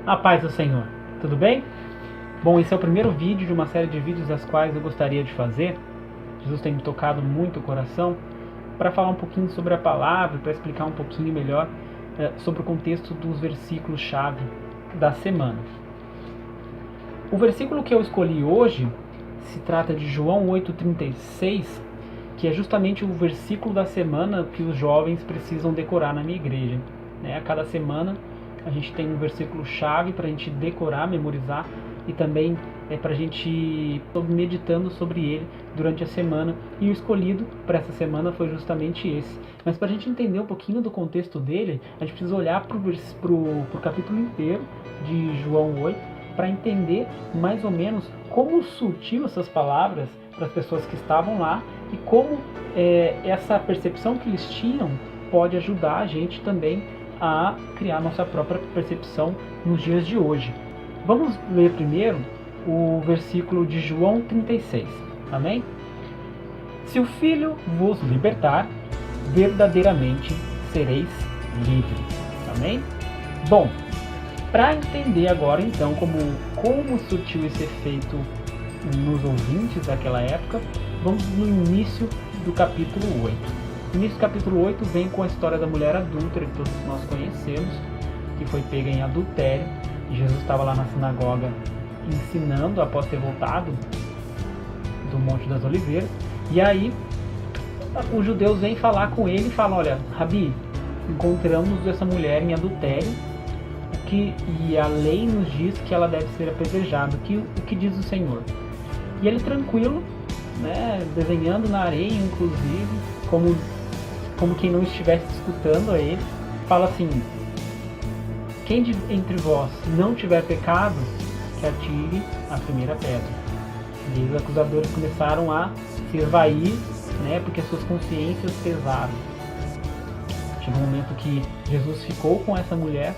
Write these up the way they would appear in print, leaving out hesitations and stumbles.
A paz do Senhor, tudo bem? Bom, esse é o primeiro vídeo de uma série de vídeos das quais eu gostaria de fazer. Jesus tem me tocado muito o coração para falar um pouquinho sobre a palavra, para explicar um pouquinho melhor sobre o contexto dos versículos-chave da semana. O versículo que eu escolhi hoje se trata de João 8,36, que é justamente o versículo da semana que os jovens precisam decorar na minha igreja. A cada semana a gente tem um versículo-chave para a gente decorar, memorizar, e também para a gente ir meditando sobre ele durante a semana. E o escolhido para essa semana foi justamente esse. Mas para a gente entender um pouquinho do contexto dele, a gente precisa olhar para o capítulo inteiro de João 8, para entender mais ou menos como surtiu essas palavras para as pessoas que estavam lá e como essa percepção que eles tinham pode ajudar a gente também a criar nossa própria percepção nos dias de hoje. Vamos ler primeiro o versículo de João 36, amém? Se o Filho vos libertar, verdadeiramente sereis livres, amém? Bom, para entender agora então como surtiu esse efeito nos ouvintes daquela época, vamos no início do capítulo 8. No início do capítulo 8 vem com a história da mulher adúltera que todos nós conhecemos, que foi pega em adultério. Jesus estava lá na sinagoga ensinando após ter voltado do Monte das Oliveiras. E aí os judeus vêm falar com ele e falam: olha, Rabi, encontramos essa mulher em adultério e a lei nos diz que ela deve ser apedrejada. O que diz o Senhor? E ele tranquilo, desenhando na areia inclusive, como quem não estivesse escutando a ele, fala assim: quem entre vós não tiver pecado, que atire a primeira pedra. E os acusadores começaram a se esvair, porque suas consciências pesaram. Chegou um momento que Jesus ficou com essa mulher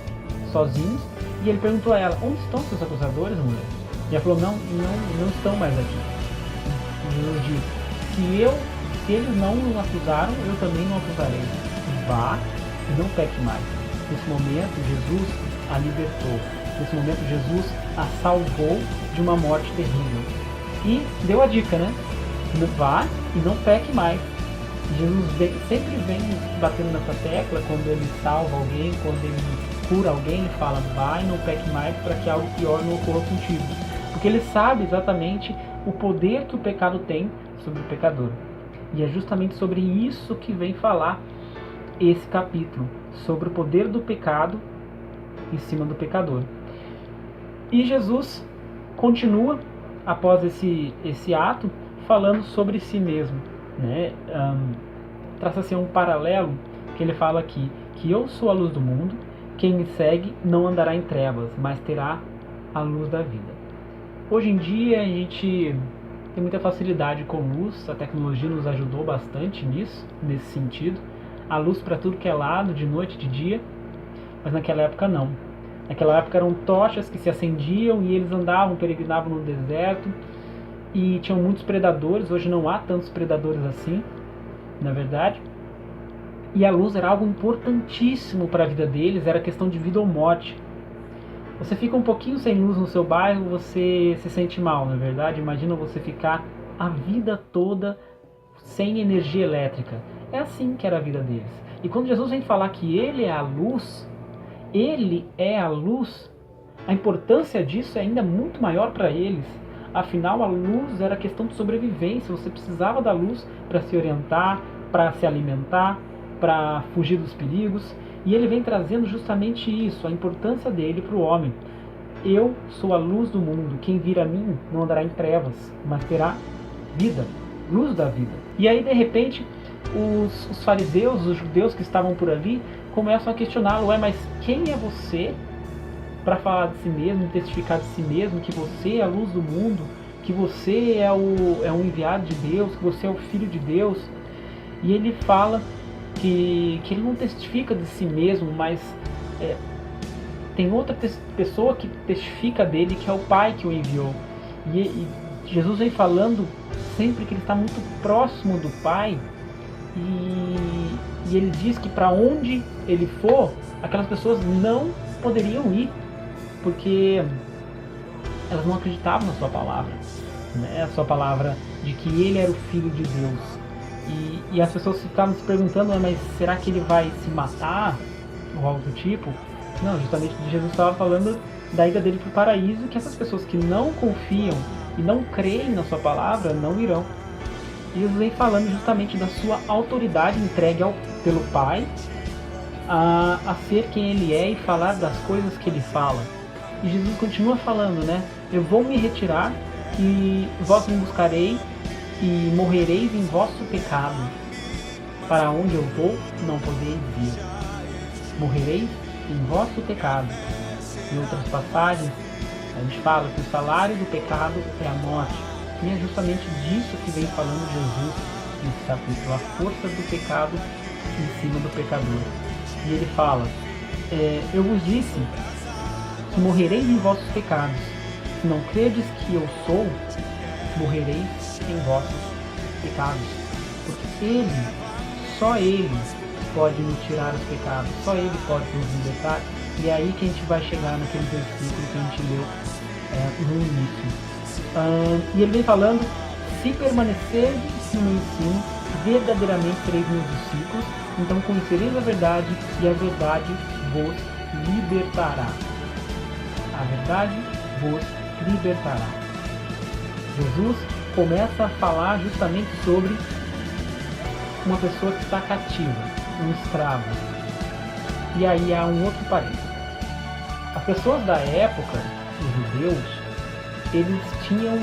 sozinho e ele perguntou a ela: onde estão seus acusadores, mulher? E ela falou: não estão mais aqui. E Jesus disse: se eles não nos acusaram, eu também não acusarei. Vá e não peque mais. Nesse momento, Jesus a libertou. Nesse momento, Jesus a salvou de uma morte terrível. E deu a dica, Vá e não peque mais. Jesus sempre vem batendo nessa tecla quando ele salva alguém, quando ele cura alguém, ele fala: vá e não peque mais para que algo pior não ocorra contigo. Porque ele sabe exatamente o poder que o pecado tem sobre o pecador. E é justamente sobre isso que vem falar esse capítulo, sobre o poder do pecado em cima do pecador. E Jesus continua, após esse ato, falando sobre si mesmo. Traça-se um paralelo que ele fala aqui, que eu sou a luz do mundo, quem me segue não andará em trevas, mas terá a luz da vida. Hoje em dia a gente tem muita facilidade com luz, a tecnologia nos ajudou bastante nesse sentido. A luz para tudo que é lado, de noite, de dia, mas naquela época não. Naquela época eram tochas que se acendiam e eles andavam, peregrinavam no deserto e tinham muitos predadores. Hoje não há tantos predadores assim, na verdade. E a luz era algo importantíssimo para a vida deles, era questão de vida ou morte. Você fica um pouquinho sem luz no seu bairro, você se sente mal, na verdade. Imagina você ficar a vida toda sem energia elétrica. É assim que era a vida deles. E quando Jesus vem falar que Ele é a luz, a importância disso é ainda muito maior para eles. Afinal, a luz era questão de sobrevivência. Você precisava da luz para se orientar, para se alimentar, para fugir dos perigos. E ele vem trazendo justamente isso, a importância dele para o homem. Eu sou a luz do mundo. Quem vir a mim não andará em trevas, mas terá vida, luz da vida. E aí, de repente, os fariseus, os judeus que estavam por ali, começam a questioná-lo: mas quem é você para falar de si mesmo, testificar de si mesmo, que você é a luz do mundo, que você é um enviado de Deus, que você é o Filho de Deus? E ele fala que ele não testifica de si mesmo, mas tem outra pessoa que testifica dele, que é o Pai que o enviou. E Jesus vem falando sempre que ele está muito próximo do Pai, e ele diz que para onde ele for, aquelas pessoas não poderiam ir. porque elas não acreditavam na sua palavra, né? A sua palavra de que ele era o Filho de Deus. E as pessoas ficavam se perguntando, mas será que ele vai se matar? Ou algo do tipo. Não, justamente Jesus estava falando da ida dele para o paraíso, que essas pessoas que não confiam e não creem na sua palavra não irão. E Jesus vem falando justamente da sua autoridade entregue pelo Pai a ser quem ele é e falar das coisas que ele fala. E Jesus continua falando, né? Eu vou me retirar e vós me buscarei e morrereis em vosso pecado. Para onde eu vou, não podeis vir. Morrereis em vosso pecado. Em outras passagens, a gente fala que o salário do pecado é a morte. E é justamente disso que vem falando Jesus nesse capítulo, a força do pecado em cima do pecador. E ele fala, eu vos disse que morrereis em vossos pecados. Se não credes que eu sou, morrereis em vossos pecados. Porque ele, só ele, pode nos tirar os pecados, só ele pode nos libertar. E é aí que a gente vai chegar naquele versículo que a gente leu no início. E ele vem falando, se permanecerdes no meu ensino, verdadeiramente sereis meus discípulos, então conhecereis a verdade e a verdade vos libertará. A verdade vos libertará. Jesus começa a falar justamente sobre uma pessoa que está cativa, um escravo. E aí há um outro parênteses. As pessoas da época, os judeus, eles tinham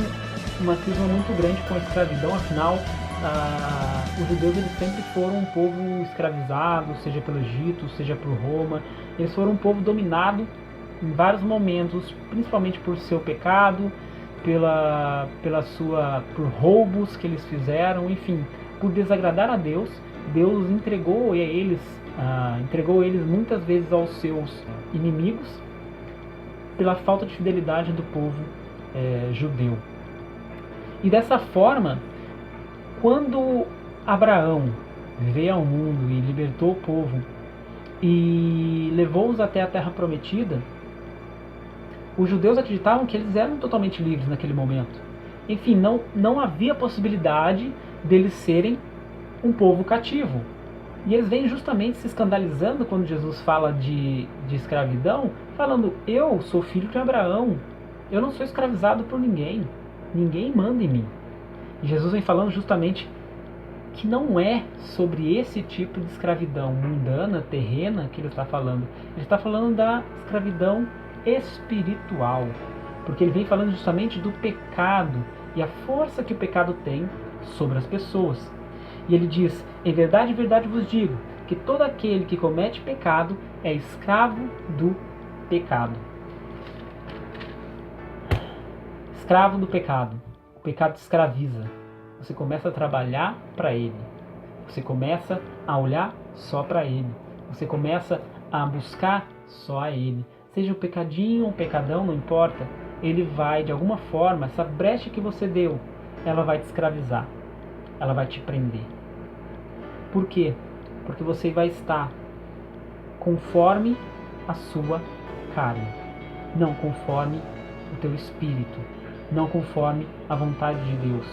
uma cisma muito grande com a escravidão, afinal, os judeus eles sempre foram um povo escravizado, seja pelo Egito, seja por Roma. Eles foram um povo dominado em vários momentos, principalmente por seu pecado, por roubos que eles fizeram, enfim, por desagradar a Deus. Deus entregou eles muitas vezes aos seus inimigos pela falta de fidelidade do povo judeu. E dessa forma, quando Abraão veio ao mundo e libertou o povo e levou-os até a terra prometida, os judeus acreditavam que eles eram totalmente livres naquele momento. Enfim, não havia possibilidade deles serem um povo cativo. E eles vêm justamente se escandalizando quando Jesus fala de escravidão, falando, eu sou filho de Abraão, eu não sou escravizado por ninguém, ninguém manda em mim. E Jesus vem falando justamente que não é sobre esse tipo de escravidão mundana, terrena, que ele está falando. Ele está falando da escravidão espiritual, porque ele vem falando justamente do pecado e a força que o pecado tem sobre as pessoas. E ele diz, em verdade vos digo, que todo aquele que comete pecado é escravo do pecado. Escravo do pecado. O pecado te escraviza. Você começa a trabalhar para ele. Você começa a olhar só para ele. Você começa a buscar só a ele. Seja o pecadinho ou o pecadão, não importa. Ele vai, de alguma forma, essa brecha que você deu, ela vai te escravizar. Ela vai te prender. Por quê? Porque você vai estar conforme a sua carne, não conforme o teu espírito, não conforme a vontade de Deus.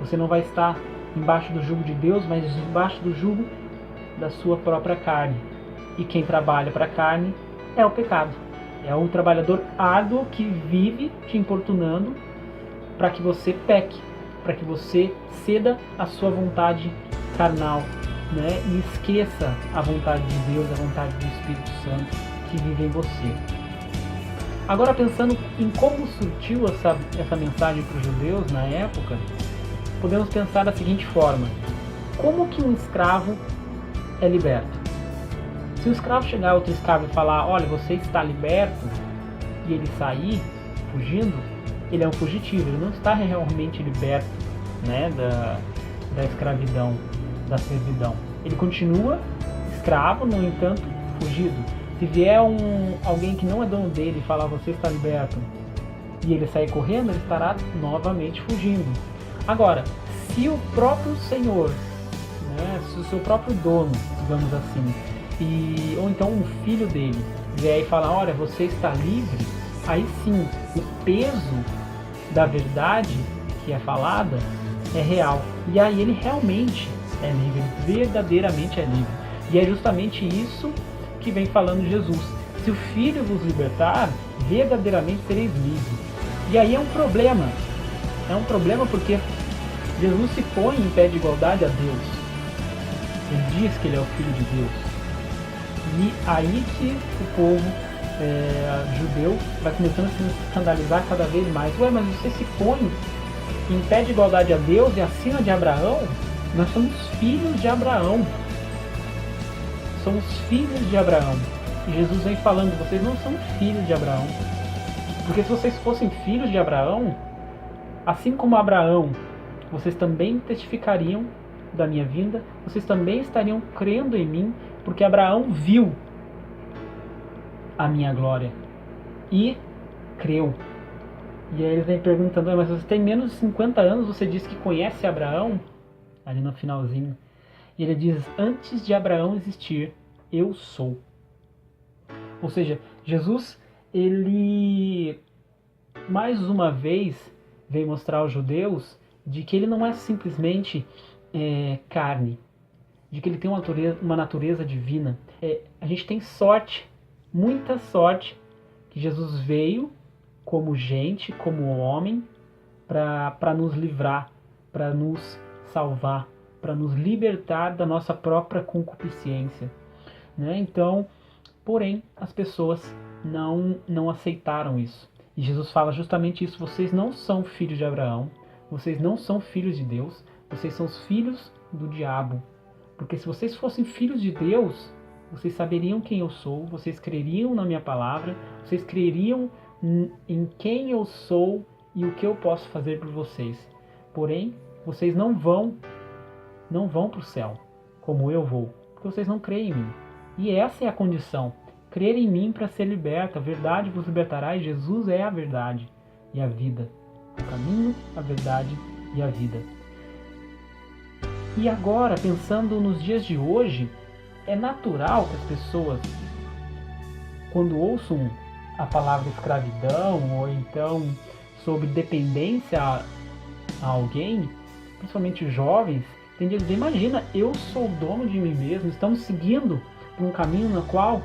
Você não vai estar embaixo do jugo de Deus, mas embaixo do jugo da sua própria carne. E quem trabalha para a carne é o pecado. É um trabalhador árduo que vive te importunando para que você peque, para que você ceda à sua vontade carnal, né? E esqueça a vontade de Deus, a vontade do Espírito Santo que vive em você. Agora, pensando em como surtiu essa mensagem para os judeus na época, podemos pensar da seguinte forma: como que um escravo é liberto? Se o escravo chegar a outro escravo e falar, olha, você está liberto, e ele sair fugindo, ele é um fugitivo, ele não está realmente liberto, né, da escravidão, da servidão. Ele continua escravo, no entanto, fugido. Se vier alguém que não é dono dele e falar, você está liberto, e ele sair correndo, ele estará novamente fugindo. Agora, se o próprio senhor, né, se o seu próprio dono, digamos assim, ou então um filho dele, vier e falar, olha, você está livre, aí sim, o peso da verdade que é falada é real. E aí ele realmente é livre, verdadeiramente é livre. E é justamente isso que vem falando Jesus. Se o Filho vos libertar, verdadeiramente sereis livres. E aí é um problema. É um problema porque Jesus se põe em pé de igualdade a Deus. Ele diz que ele é o Filho de Deus. E aí que o povo judeu vai começando a se escandalizar cada vez mais. Ué, mas você se põe em pé de igualdade a Deus e acima de Abraão? Nós somos filhos de Abraão. Somos filhos de Abraão. E Jesus vem falando, vocês não são filhos de Abraão. Porque se vocês fossem filhos de Abraão, assim como Abraão, vocês também testificariam da minha vinda, vocês também estariam crendo em mim, porque Abraão viu a minha glória e creu. E aí eles vêm perguntando, mas você tem menos de 50 anos, você diz que conhece Abraão? Ali no finalzinho. E ele diz, antes de Abraão existir, eu sou. Ou seja, Jesus, ele mais uma vez vem mostrar aos judeus de que ele não é simplesmente carne, de que ele tem uma natureza divina. A gente tem sorte, muita sorte, que Jesus veio como gente, como homem, para nos livrar, para nos salvar, para nos libertar da nossa própria concupiscência, né? Então, porém, as pessoas não aceitaram isso. E Jesus fala justamente isso, vocês não são filhos de Abraão, vocês não são filhos de Deus, vocês são os filhos do diabo. Porque se vocês fossem filhos de Deus, vocês saberiam quem eu sou, vocês creriam na minha palavra, vocês creriam em quem eu sou e o que eu posso fazer por vocês. Porém, vocês não vão para o céu, como eu vou, porque vocês não creem em mim. E essa é a condição, crer em mim para ser liberto. A verdade vos libertará, e Jesus é a verdade e a vida, o caminho, a verdade e a vida. E agora, pensando nos dias de hoje, é natural que as pessoas, quando ouçam a palavra escravidão, ou então sobre dependência a alguém, principalmente jovens, tendem a dizer, imagina, eu sou o dono de mim mesmo, estamos seguindo por um caminho no qual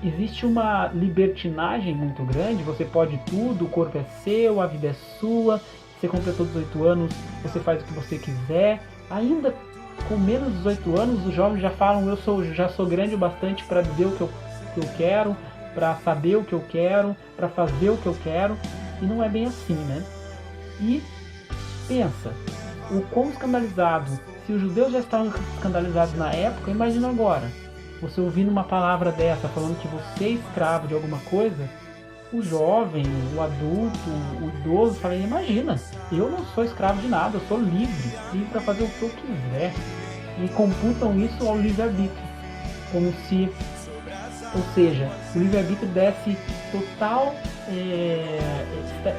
existe uma libertinagem muito grande, você pode tudo, o corpo é seu, a vida é sua, você completou 18 anos, você faz o que você quiser. Ainda com menos de 18 anos, os jovens já falam, já sou grande o bastante para dizer o que eu quero, para saber o que eu quero, para fazer o que eu quero, e não é bem assim, né? E pensa, o quão escandalizado, se os judeus já estavam escandalizados na época, imagina agora, você ouvindo uma palavra dessa, falando que você é escravo de alguma coisa, o jovem, o adulto, o idoso, fala, imagina, eu não sou escravo de nada, eu sou livre para fazer o que eu quiser. E computam isso ao livre-arbítrio, como se, ou seja, o livre-arbítrio desse total,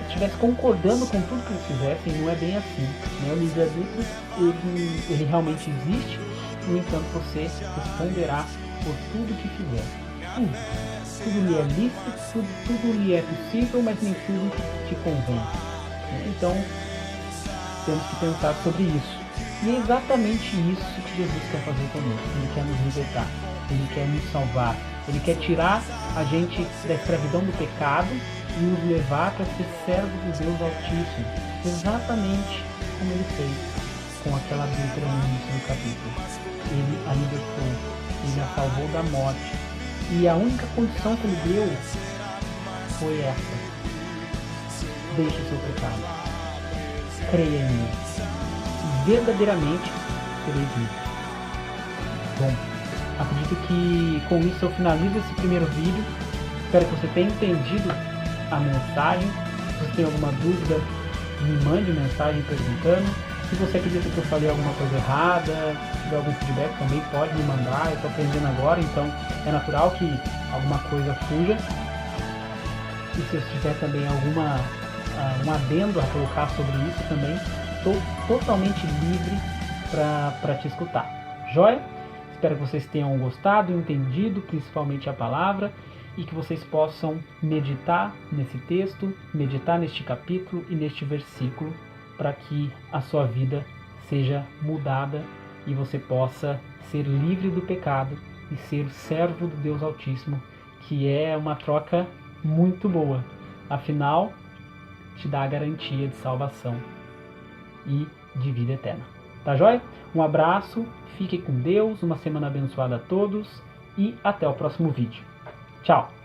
estivesse concordando com tudo que eles fizessem. Não é bem assim, né? O livre-arbítrio, ele realmente existe, no entanto você responderá por tudo que fizer. Tudo lhe é lícito, tudo lhe é possível, mas nem tudo te convém. Então, temos que pensar sobre isso. E é exatamente isso que Jesus quer fazer conosco. Ele quer nos libertar, Ele quer nos salvar, Ele quer tirar a gente da escravidão do pecado e nos levar para ser servo do Deus Altíssimo. Exatamente como Ele fez com aquela adúltera no início do capítulo. Ele a libertou, Ele a salvou da morte. E a única condição que Ele deu foi essa: deixe o seu pecado, creia em mim, verdadeiramente sereis livres. Bom, acredito que com isso eu finalizo esse primeiro vídeo. Espero que você tenha entendido a mensagem. Se você tem alguma dúvida, me mande mensagem perguntando. Se você acredita que eu falei alguma coisa errada, se tiver algum feedback também pode me mandar. Eu estou aprendendo agora, então é natural que alguma coisa fuja. E se eu tiver também um adendo a colocar sobre isso também, estou totalmente livre para te escutar. Joia? Espero que vocês tenham gostado, entendido principalmente a palavra. e que vocês possam meditar nesse texto, meditar neste capítulo e neste versículo, para que a sua vida seja mudada e você possa ser livre do pecado e ser o servo do Deus Altíssimo, que é uma troca muito boa. Afinal, te dá a garantia de salvação e de vida eterna. Tá joia? Um abraço, fique com Deus, uma semana abençoada a todos e até o próximo vídeo. Tchau!